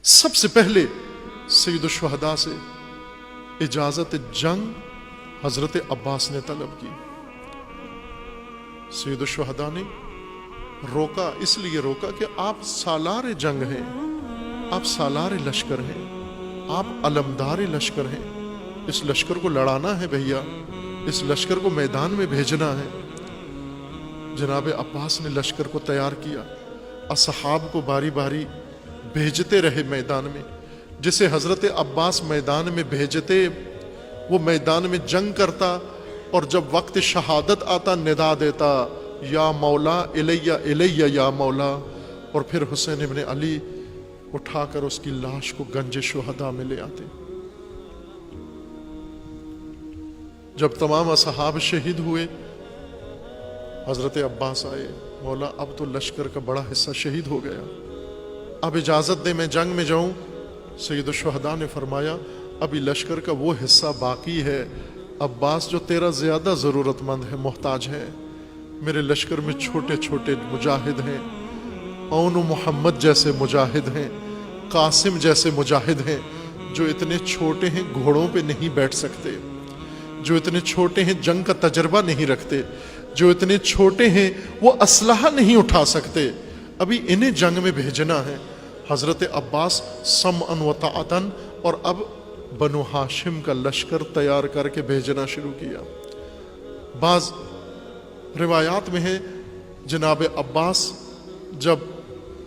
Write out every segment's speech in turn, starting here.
سب سے پہلے سید الشہداء سے اجازت جنگ حضرت عباس نے طلب کی. سید الشہداء نے روکا، اس لیے روکا کہ آپ سالار جنگ ہیں، آپ سالار لشکر ہیں، آپ علمدار لشکر ہیں، اس لشکر کو لڑانا ہے بھیا، اس لشکر کو میدان میں بھیجنا ہے. جناب عباس نے لشکر کو تیار کیا، اصحاب کو باری باری بھیجتے رہے میدان میں. جسے حضرت عباس میدان میں بھیجتے وہ میدان میں جنگ کرتا، اور جب وقت شہادت آتا ندا دیتا یا مولا الیہ الیہ یا مولا، اور پھر حسین ابن علی اٹھا کر اس کی لاش کو گنج شہداء میں لے آتے. جب تمام اصحاب شہید ہوئے حضرت عباس آئے، مولا اب تو لشکر کا بڑا حصہ شہید ہو گیا، اب اجازت دے میں جنگ میں جاؤں. سید الشہداء نے فرمایا ابھی لشکر کا وہ حصہ باقی ہے عباس جو تیرا زیادہ ضرورت مند ہے، محتاج ہے. میرے لشکر میں چھوٹے چھوٹے مجاہد ہیں، اون و محمد جیسے مجاہد ہیں، قاسم جیسے مجاہد ہیں، جو اتنے چھوٹے ہیں گھوڑوں پہ نہیں بیٹھ سکتے، جو اتنے چھوٹے ہیں جنگ کا تجربہ نہیں رکھتے، جو اتنے چھوٹے ہیں وہ اسلحہ نہیں اٹھا سکتے، ابھی انہیں جنگ میں بھیجنا ہے. حضرت عباس سمعا و طاعتا، اور اب بنو ہاشم کا لشکر تیار کر کے بھیجنا شروع کیا. بعض روایات میں ہے جناب عباس جب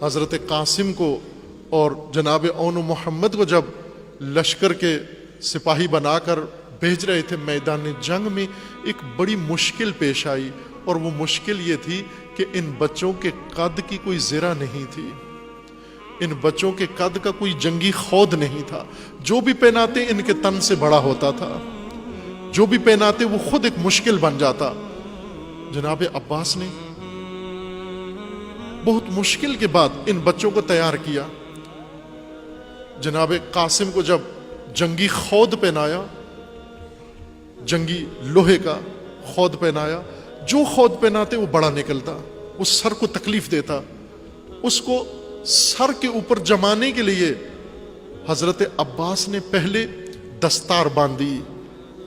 حضرت قاسم کو اور جناب اون محمد کو جب لشکر کے سپاہی بنا کر بھیج رہے تھے میدان جنگ میں، ایک بڑی مشکل پیش آئی، اور وہ مشکل یہ تھی کہ ان بچوں کے قد کی کوئی زرہ نہیں تھی، ان بچوں کے قد کا کوئی جنگی خود نہیں تھا. جو بھی پہناتے ان کے تن سے بڑا ہوتا تھا، جو بھی پہناتے وہ خود ایک مشکل بن جاتا. جناب عباس نے بہت مشکل کے بعد ان بچوں کو تیار کیا. جناب قاسم کو جب جنگی خود پہنایا، جنگی لوہے کا خود پہنایا، جو خود پہناتے وہ بڑا نکلتا، اس سر کو تکلیف دیتا. اس کو سر کے اوپر جمانے کے لیے حضرت عباس نے پہلے دستار باندھی.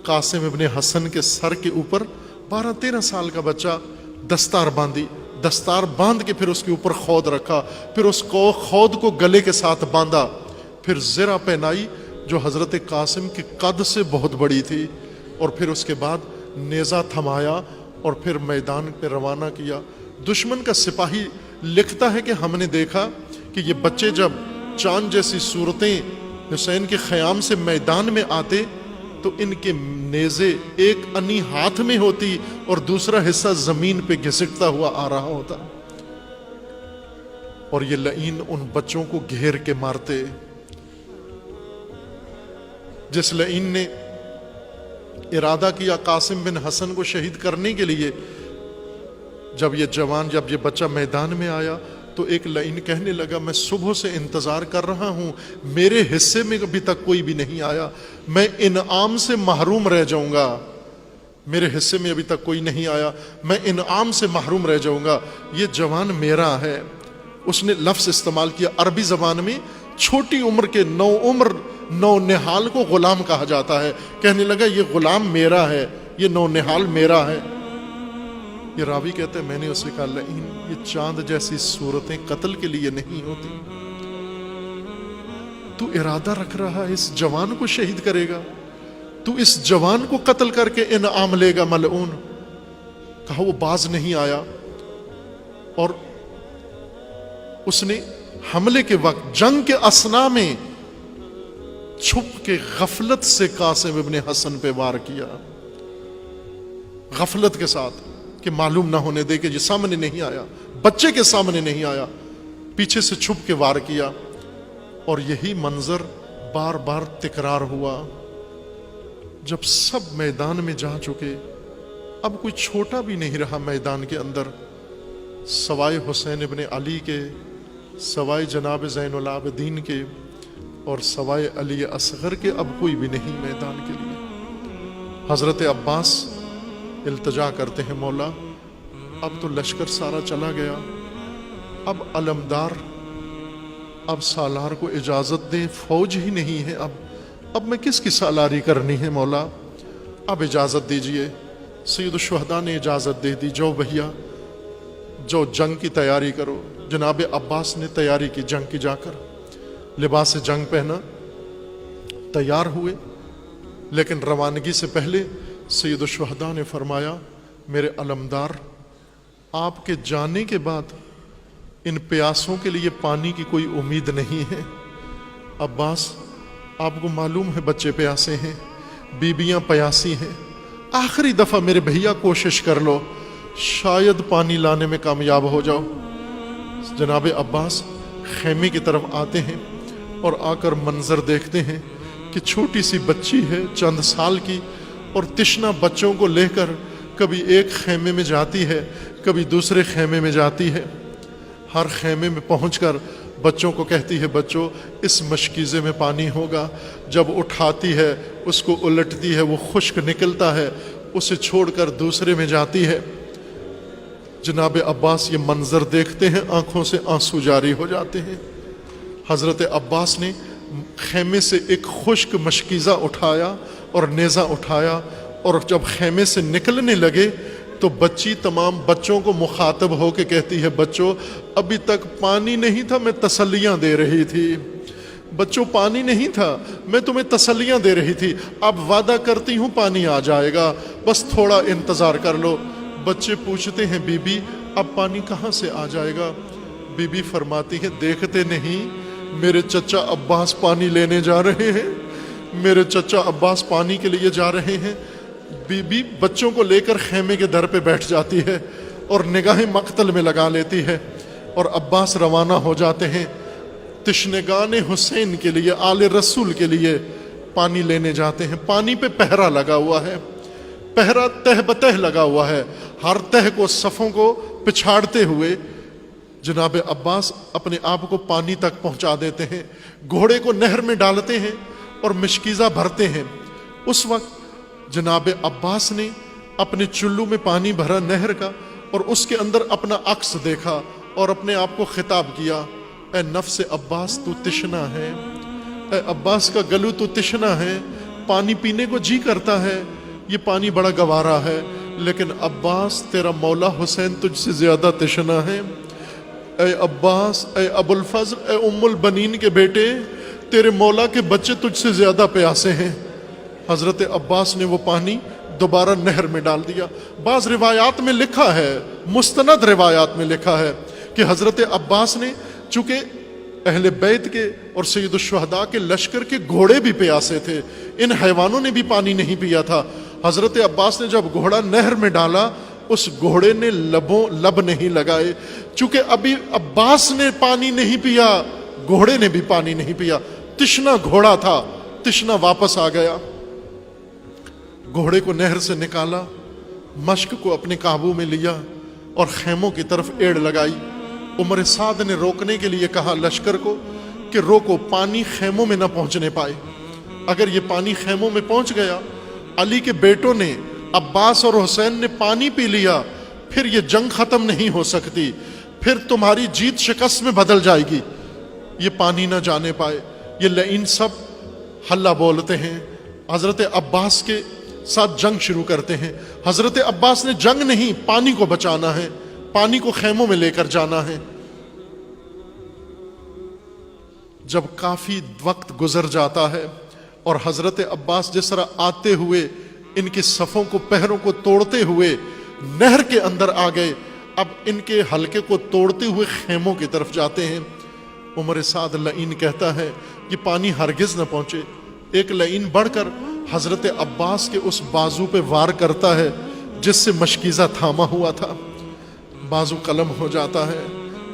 قاسم ابن حسن کے سر کے اوپر 12-13 سال کا بچہ دستار باندھی، دستار باندھ کے پھر اس کے اوپر خود رکھا، پھر اس کو خود کو گلے کے ساتھ باندھا، پھر زرہ پہنائی جو حضرت قاسم کے قد سے بہت بڑی تھی، اور پھر اس کے بعد نیزہ تھمایا اور پھر میدان پہ روانہ کیا. دشمن کا سپاہی لکھتا ہے کہ ہم نے دیکھا کہ یہ بچے جب چاند جیسی صورتیں حسین کے خیام سے میدان میں آتے تو ان کے نیزے ایک انی ہاتھ میں ہوتی اور دوسرا حصہ زمین پہ گھسٹتا ہوا آ رہا ہوتا، اور یہ لعین ان بچوں کو گھیر کے مارتے. جس لعین نے ارادہ کیا قاسم بن حسن کو شہید کرنے کے لیے، جب یہ بچہ میدان میں آیا تو ایک لعین کہنے لگا میں صبح سے انتظار کر رہا ہوں، میرے حصے میں ابھی تک کوئی بھی نہیں آیا، میں انعام سے محروم رہ جاؤں گا، میرے حصے میں ابھی تک کوئی نہیں آیا، میں انعام سے محروم رہ جاؤں گا، یہ جوان میرا ہے. اس نے لفظ استعمال کیا عربی زبان میں، چھوٹی عمر کے نو نہال کو غلام کہا جاتا ہے. کہنے لگا یہ غلام میرا ہے، یہ نو نہال میرا ہے. یہ راوی کہتے ہیں میں نے اسے کہا لعین یہ چاند جیسی صورتیں قتل کے لیے نہیں ہوتی، تو ارادہ رکھ رہا ہے اس جوان کو شہید کرے گا، تو اس جوان کو قتل کر کے انعام لے گا ملعون. کہا وہ باز نہیں آیا، اور اس نے حملے کے وقت جنگ کے اثناء میں چھپ کے غفلت سے قاسم ابن حسن پہ وار کیا، غفلت کے ساتھ کہ معلوم نہ ہونے دے کہ یہ سامنے نہیں آیا، بچے کے سامنے نہیں آیا، پیچھے سے چھپ کے وار کیا. اور یہی منظر بار بار تکرار ہوا. جب سب میدان میں جا چکے، اب کوئی چھوٹا بھی نہیں رہا میدان کے اندر، سوائے حسین ابن علی کے، سوائے جناب زین العابدین کے، اور سوائے علی اصغر کے اب کوئی بھی نہیں میدان کے لیے. حضرت عباس التجا کرتے ہیں مولا اب تو لشکر سارا چلا گیا، اب علمدار اب سالار کو اجازت دیں، فوج ہی نہیں ہے، اب میں کس کی سالاری کرنی ہے مولا، اب اجازت دیجئے۔ سید الشہداء نے اجازت دے دی، جو بھیا جو جنگ کی تیاری کرو۔ جناب عباس نے تیاری کی جنگ کی، جا کر لباس جنگ پہنا، تیار ہوئے، لیکن روانگی سے پہلے سید الشہداء نے فرمایا میرے علمدار، آپ کے جانے کے بعد ان پیاسوں کے لیے پانی کی کوئی امید نہیں ہے۔ عباس، آپ کو معلوم ہے بچے پیاسے ہیں، بیبیاں پیاسی ہیں، آخری دفعہ میرے بھیا کوشش کر لو، شاید پانی لانے میں کامیاب ہو جاؤ۔ جناب عباس خیمے کی طرف آتے ہیں اور آ کر منظر دیکھتے ہیں کہ چھوٹی سی بچی ہے چند سال کی، اور تشنا بچوں کو لے کر کبھی ایک خیمے میں جاتی ہے، کبھی دوسرے خیمے میں جاتی ہے۔ ہر خیمے میں پہنچ کر بچوں کو کہتی ہے بچوں اس مشکیزے میں پانی ہوگا، جب اٹھاتی ہے اس کو الٹتی ہے، وہ خشک نکلتا ہے، اسے چھوڑ کر دوسرے میں جاتی ہے۔ جناب عباس یہ منظر دیکھتے ہیں، آنکھوں سے آنسو جاری ہو جاتے ہیں۔ حضرت عباس نے خیمے سے ایک خشک مشکیزہ اٹھایا اور نیزہ اٹھایا، اور جب خیمے سے نکلنے لگے تو بچی تمام بچوں کو مخاطب ہو کے کہتی ہے بچوں ابھی تک پانی نہیں تھا، میں تسلیاں دے رہی تھی، بچوں پانی نہیں تھا، میں تمہیں تسلیاں دے رہی تھی، اب وعدہ کرتی ہوں پانی آ جائے گا، بس تھوڑا انتظار کر لو۔ بچے پوچھتے ہیں بی بی اب پانی کہاں سے آ جائے گا؟ بی بی فرماتی ہے دیکھتے نہیں میرے چچا عباس پانی لینے جا رہے ہیں، میرے چچا عباس پانی کے لیے جا رہے ہیں۔ بی بی بچوں کو لے کر خیمے کے در پہ بیٹھ جاتی ہے اور نگاہیں مقتل میں لگا لیتی ہے، اور عباس روانہ ہو جاتے ہیں تشنگان حسین کے لیے، آل رسول کے لیے پانی لینے جاتے ہیں۔ پانی پہ پہرا لگا ہوا ہے، پہرا تہ بتہ لگا ہوا ہے، ہر تہ کو صفوں کو پچھاڑتے ہوئے جناب عباس اپنے آپ کو پانی تک پہنچا دیتے ہیں، گھوڑے کو نہر میں ڈالتے ہیں اور مشکیزہ بھرتے ہیں۔ اس وقت جناب عباس نے اپنے چلو میں پانی بھرا نہر کا، اور اس کے اندر اپنا عکس دیکھا اور اپنے آپ کو خطاب کیا، اے نفس عباس تو تشنا ہے، اے عباس کا گلو تو تشنا ہے، پانی پینے کو جی کرتا ہے، یہ پانی بڑا گوارا ہے، لیکن عباس تیرا مولا حسین تجھ سے زیادہ تشنا ہے۔ اے عباس، اے ابو الفضل، اے ام البنین کے بیٹے، تیرے مولا کے بچے تجھ سے زیادہ پیاسے ہیں۔ حضرت عباس نے وہ پانی دوبارہ نہر میں ڈال دیا۔ بعض روایات میں لکھا ہے، مستند روایات میں لکھا ہے کہ حضرت عباس نے، چونکہ اہل بیت کے اور سید الشہداء کے لشکر کے گھوڑے بھی پیاسے تھے، ان حیوانوں نے بھی پانی نہیں پیا تھا، حضرت عباس نے جب گھوڑا نہر میں ڈالا اس گھوڑے نے لب نہیں لگائے، چونکہ ابھی عباس نے پانی نہیں پیا، گھوڑے نے بھی پانی نہیں پیا، تشنا گھوڑا تھا، تشنا واپس آ گیا۔ گھوڑے کو نہر سے نکالا، مشک کو اپنے قابو میں لیا اور خیموں کی طرف ایڑ لگائی۔ عمر سعد نے روکنے کے لیے کہا لشکر کو کہ روکو، پانی خیموں میں نہ پہنچنے پائے، اگر یہ پانی خیموں میں پہنچ گیا، علی کے بیٹوں نے، عباس اور حسین نے پانی پی لیا، پھر یہ جنگ ختم نہیں ہو سکتی، پھر تمہاری جیت شکست میں بدل جائے گی، یہ پانی نہ جانے پائے۔ یہ لعین سب حلہ بولتے ہیں، حضرت عباس کے ساتھ جنگ شروع کرتے ہیں۔ حضرت عباس نے جنگ نہیں، پانی کو بچانا ہے، پانی کو خیموں میں لے کر جانا ہے۔ جب کافی وقت گزر جاتا ہے اور حضرت عباس جس طرح آتے ہوئے ان کی صفوں کو، پہروں کو توڑتے ہوئے نہر کے اندر آ گئے، اب ان کے حلقے کو توڑتے ہوئے خیموں کی طرف جاتے ہیں۔ عمر سعد لعین کہتا ہے کہ پانی ہرگز نہ پہنچے۔ ایک لعین بڑھ کر حضرت عباس کے اس بازو پہ وار کرتا ہے جس سے مشکیزہ تھاما ہوا تھا، بازو قلم ہو جاتا ہے۔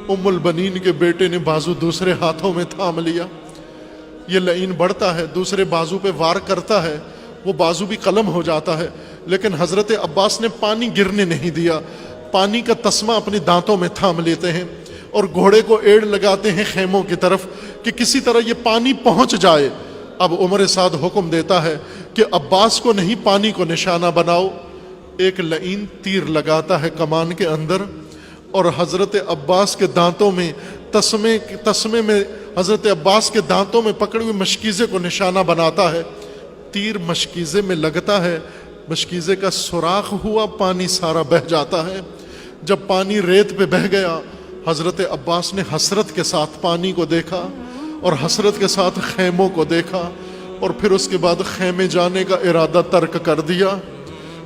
ام البنین کے بیٹے نے بازو دوسرے ہاتھوں میں تھام لیا، یہ لعین بڑھتا ہے، دوسرے بازو پہ وار کرتا ہے، وہ بازو بھی قلم ہو جاتا ہے، لیکن حضرت عباس نے پانی گرنے نہیں دیا، پانی کا تسمہ اپنے دانتوں میں تھام لیتے ہیں اور گھوڑے کو ایڑ لگاتے ہیں خیموں کی طرف کہ کسی طرح یہ پانی پہنچ جائے۔ اب عمر سعد حکم دیتا ہے کہ عباس کو نہیں، پانی کو نشانہ بناؤ۔ ایک لعین تیر لگاتا ہے کمان کے اندر اور حضرت عباس کے دانتوں میں تسمے میں حضرت عباس کے دانتوں میں پکڑے ہوئے مشکیزے کو نشانہ بناتا ہے، تیر مشکیزے میں لگتا ہے، مشکیزے کا سوراخ ہوا، پانی سارا بہہ جاتا ہے۔ جب پانی ریت پہ بہہ گیا، حضرت عباس نے حسرت کے ساتھ پانی کو دیکھا اور حسرت کے ساتھ خیموں کو دیکھا، اور پھر اس کے بعد خیمے جانے کا ارادہ ترک کر دیا،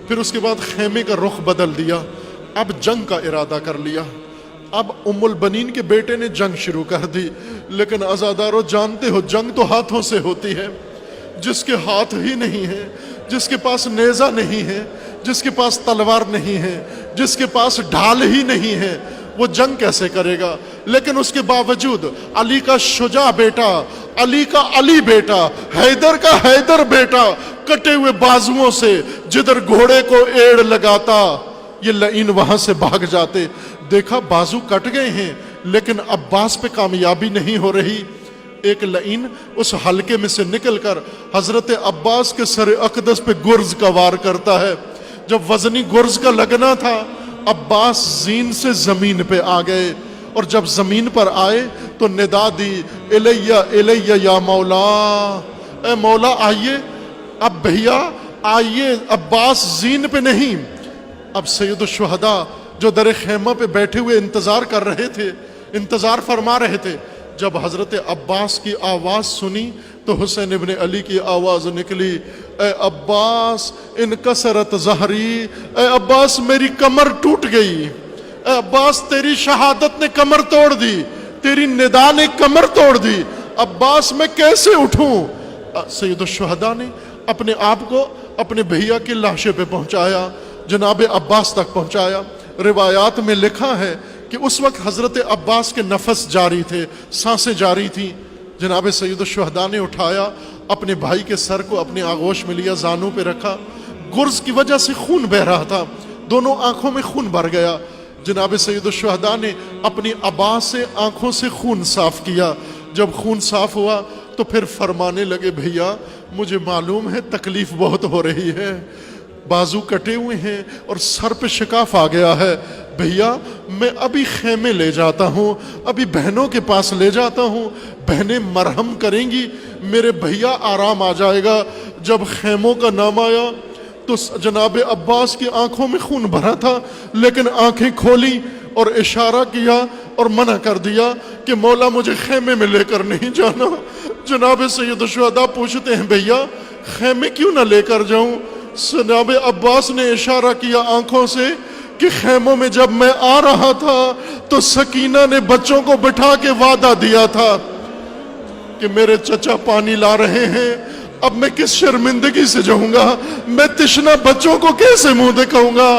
پھر اس کے بعد خیمے کا رخ بدل دیا، اب جنگ کا ارادہ کر لیا۔ اب ام البنین کے بیٹے نے جنگ شروع کر دی، لیکن عزادارو جانتے ہو جنگ تو ہاتھوں سے ہوتی ہے۔ جس کے ہاتھ ہی نہیں ہے، جس کے پاس نیزہ نہیں ہے، جس کے پاس تلوار نہیں ہے، جس کے پاس ڈھال ہی نہیں ہے، وہ جنگ کیسے کرے گا؟ لیکن اس کے باوجود علی کا شجاع بیٹا، علی کا علی بیٹا، حیدر کا حیدر بیٹا، کٹے ہوئے بازوؤں سے جدھر گھوڑے کو ایڑ لگاتا یہ لعین وہاں سے بھاگ جاتے۔ دیکھا بازو کٹ گئے ہیں لیکن عباس پہ کامیابی نہیں ہو رہی۔ ایک لعین اس حلقے میں سے نکل کر حضرت عباس کے سر اقدس پہ گرز کا وار کرتا ہے۔ جب وزنی گرز کا لگنا تھا، عباس زین سے زمین پہ آ گئے، اور جب زمین پر آئے تو ندا دی، الیہ الیہ یا مولا، اے مولا آئیے، اب بھیا آئیے۔ عباس زین پہ نہیں، اب سید الشہداء جو در خیمہ پہ بیٹھے ہوئے انتظار کر رہے تھے، انتظار فرما رہے تھے، جب حضرت عباس کی آواز سنی تو حسین ابن علی کی آواز نکلی، اے عباس انکسرت ظہری، اے عباس میری کمر ٹوٹ گئی، اے عباس تیری شہادت نے کمر توڑ دی، تیری ندا نے کمر توڑ دی، عباس میں کیسے اٹھوں؟ سید الشہداء نے اپنے آپ کو اپنے بھیا کی لاشے پہ پہنچایا، جناب عباس تک پہنچایا۔ روایات میں لکھا ہے کہ اس وقت حضرت عباس کے نفس جاری تھے، سانسیں جاری تھیں۔ جناب سید الشہداء نے اٹھایا، اپنے بھائی کے سر کو اپنی آغوش میں لیا، زانوں پہ رکھا، گرز کی وجہ سے خون بہہ رہا تھا، دونوں آنکھوں میں خون بھر گیا۔ جناب سید الشہداء نے اپنی عبا سے آنکھوں سے خون صاف کیا۔ جب خون صاف ہوا تو پھر فرمانے لگے، بھیا مجھے معلوم ہے تکلیف بہت ہو رہی ہے، بازو کٹے ہوئے ہیں اور سر پہ شکاف آ گیا ہے، بھیا میں ابھی خیمے لے جاتا ہوں، ابھی بہنوں کے پاس لے جاتا ہوں، بہنیں مرہم کریں گی، میرے بھیا آرام آ جائے گا۔ جب خیموں کا نام آیا تو جناب عباس کی آنکھوں میں خون بھرا تھا، لیکن آنکھیں کھولی اور اشارہ کیا اور منع کر دیا کہ مولا مجھے خیمے میں لے کر نہیں جانا۔ جناب سید الشہداء پوچھتے ہیں، بھیا خیمے کیوں نہ لے کر جاؤں؟ جناب عباس نے اشارہ کیا آنکھوں سے کہ خیموں میں جب میں آ رہا تھا تو سکینہ نے بچوں کو بٹھا کے وعدہ دیا تھا کہ میرے چچا پانی لا رہے ہیں، اب میں کس شرمندگی سے جاؤں گا، میں تشنا بچوں کو کیسے منہ دکھاؤں گا؟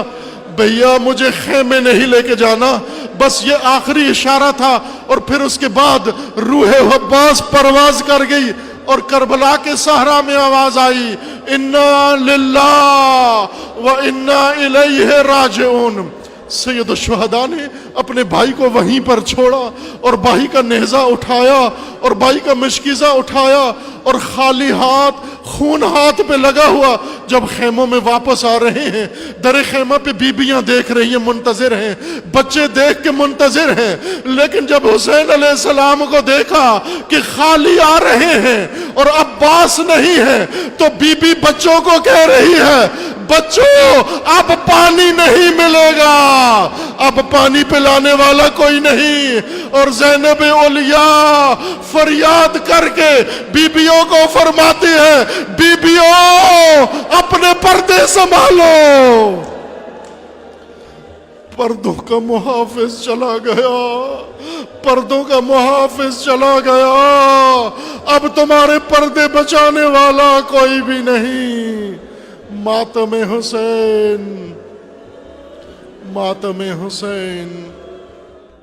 بھیا مجھے خیمے نہیں لے کے جانا، بس یہ آخری اشارہ تھا، اور پھر اس کے بعد روح عباس پرواز کر گئی اور کربلا کے صحرا میں آواز آئی، انا للہ و انا الیہ راجعون۔ سید الشہداء نے اپنے بھائی کو وہیں پر چھوڑا اور بھائی کا نیزہ اٹھایا اور بھائی کا مشکیزہ اٹھایا اور خالی ہاتھ، خون ہاتھ پہ لگا ہوا جب خیموں میں واپس آ رہے ہیں، در خیمہ پہ بیبیاں دیکھ رہی ہیں، منتظر ہیں، بچے دیکھ کے منتظر ہیں، لیکن جب حسین علیہ السلام کو دیکھا کہ خالی آ رہے ہیں اور عباس نہیں ہے تو بی بی بچوں کو کہہ رہی ہے، بچوں اب پانی نہیں ملے گا، اب پانی پلانے والا کوئی نہیں۔ اور زینب اولیاء فریاد کر کے بیبیوں کو فرماتی ہے، بیبیوں اپنے پردے سنبھالو۔ پردوں کا محافظ چلا گیا، پردوں کا محافظ چلا گیا، اب تمہارے پردے بچانے والا کوئی بھی نہیں۔ ماتم حسین، ماتم حسین۔